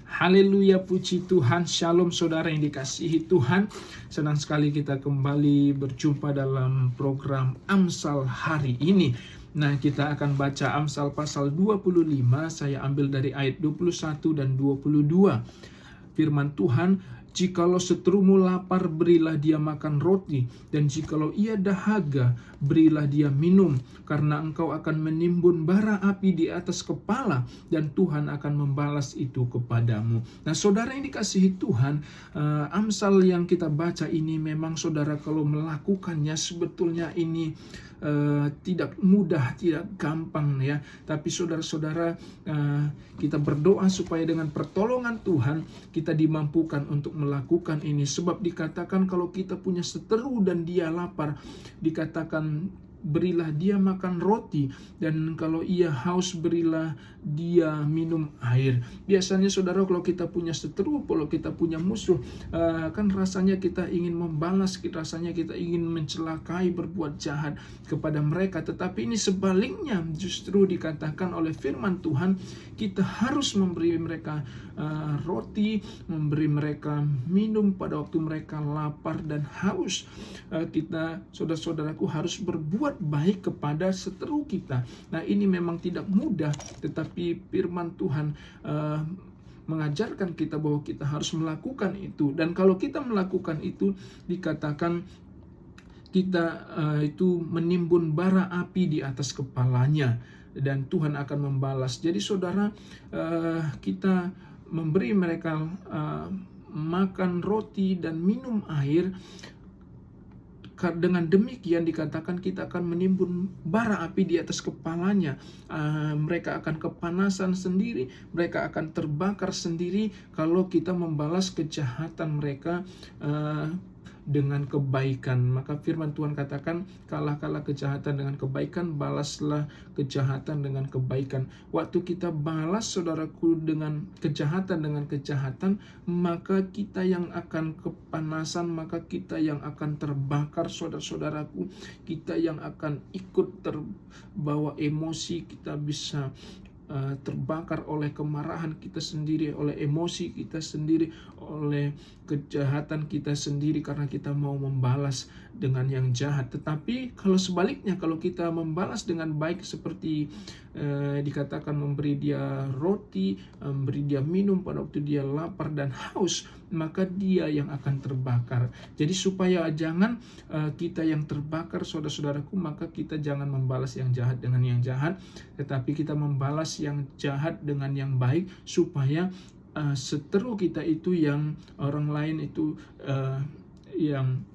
Haleluya, puji Tuhan. Shalom saudara yang dikasihi Tuhan. Senang sekali kita kembali berjumpa dalam program Amsal hari ini. Nah, kita akan baca Amsal pasal 25. Saya ambil dari ayat 21 dan 22. Firman Tuhan, "Jikalau seterumu lapar, berilah dia makan roti, dan jikalau ia dahaga, berilah dia minum, karena engkau akan menimbun bara api di atas kepala, dan Tuhan akan membalas itu kepadamu." Nah, saudara yang dikasihi Tuhan, Amsal yang kita baca ini memang saudara kalau melakukannya sebetulnya ini tidak mudah, tidak gampang ya. Tapi saudara-saudara, kita berdoa supaya dengan pertolongan Tuhan kita dimampukan untuk melakukan ini. Sebab dikatakan kalau kita punya seteru dan dia lapar, dikatakan berilah dia makan roti, dan kalau ia haus berilah dia minum air. Biasanya saudara kalau kita punya seteru, kalau kita punya musuh, kan rasanya kita ingin membalas, rasanya kita ingin mencelakai, berbuat jahat kepada mereka. Tetapi ini sebaliknya, justru dikatakan oleh firman Tuhan, kita harus memberi mereka roti, memberi mereka minum pada waktu mereka lapar dan haus. Kita, saudara-saudaraku, harus berbuat baik kepada seteru kita. Nah, ini memang tidak mudah, tetapi firman Tuhan mengajarkan kita bahwa kita harus melakukan itu. Dan kalau kita melakukan itu, dikatakan kita itu menimbun bara api di atas kepalanya, dan Tuhan akan membalas. Jadi saudara, kita memberi mereka makan roti dan minum air. Dengan demikian dikatakan kita akan menimbun bara api di atas kepalanya. Mereka akan kepanasan sendiri, mereka akan terbakar sendiri kalau kita membalas kejahatan mereka dengan kebaikan. Maka firman Tuhan katakan, kalah kejahatan dengan kebaikan, balaslah kejahatan dengan kebaikan. Waktu kita balas, saudaraku, dengan kejahatan, maka kita yang akan kepanasan, maka kita yang akan terbakar, saudara-saudaraku. Kita yang akan ikut terbawa emosi, kita bisa terbakar oleh kemarahan kita sendiri, oleh emosi kita sendiri, oleh kejahatan kita sendiri, karena kita mau membalas dengan yang jahat. Tetapi kalau sebaliknya, kalau kita membalas dengan baik, seperti dikatakan memberi dia roti, memberi dia minum pada waktu dia lapar dan haus, maka dia yang akan terbakar. Jadi supaya jangan kita yang terbakar, saudara-saudaraku, maka kita jangan membalas yang jahat dengan yang jahat, tetapi kita membalas yang jahat dengan yang baik, supaya seteru kita itu, yang orang lain itu yang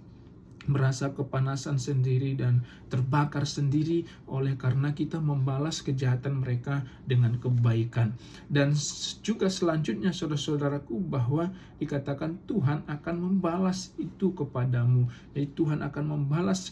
merasa kepanasan sendiri dan terbakar sendiri oleh karena kita membalas kejahatan mereka dengan kebaikan. Dan juga selanjutnya, saudara-saudaraku, bahwa dikatakan Tuhan akan membalas itu kepadamu. Jadi Tuhan akan membalas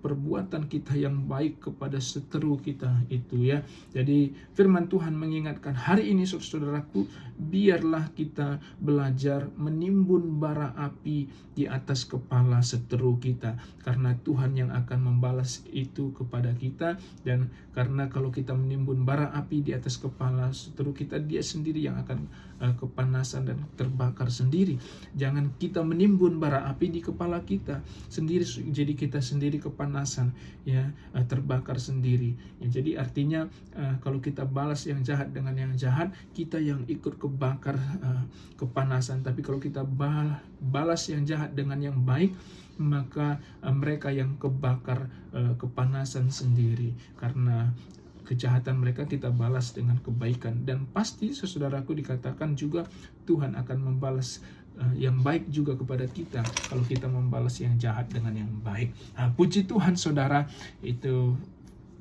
perbuatan kita yang baik kepada seteru kita itu ya. Jadi firman Tuhan mengingatkan hari ini, saudara-saudaraku, biarlah kita belajar menimbun bara api di atas kepala seteru kita, karena Tuhan yang akan membalas itu kepada kita. Dan karena kalau kita menimbun bara api di atas kepala seteru kita, dia sendiri yang akan kepanasan dan terbakar sendiri. Jangan kita menimbun bara api di kepala kita sendiri, jadi kita sendiri kepanasan ya, terbakar sendiri ya. Jadi artinya kalau kita balas yang jahat dengan yang jahat, kita yang ikut kebakar kepanasan. Tapi kalau kita balas yang jahat dengan yang baik, maka mereka yang kebakar kepanasan sendiri, karena kejahatan mereka kita balas dengan kebaikan. Dan pasti, saudaraku, dikatakan juga Tuhan akan membalas yang baik juga kepada kita kalau kita membalas yang jahat dengan yang baik. Puji Tuhan, saudara, itu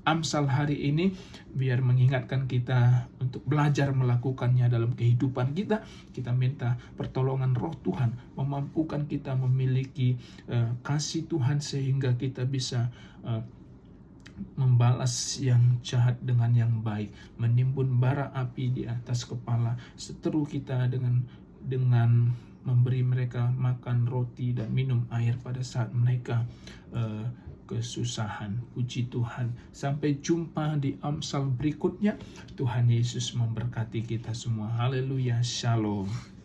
Amsal hari ini biar mengingatkan kita untuk belajar melakukannya dalam kehidupan kita. Kita minta pertolongan Roh Tuhan memampukan kita memiliki kasih Tuhan, sehingga kita bisa membalas yang jahat dengan yang baik, menimbun bara api di atas kepala seteru kita dengan memberi mereka makan roti dan minum air pada saat mereka kesusahan. Puji Tuhan. Sampai jumpa di Amsal berikutnya. Tuhan Yesus memberkati kita semua. Haleluya. Shalom.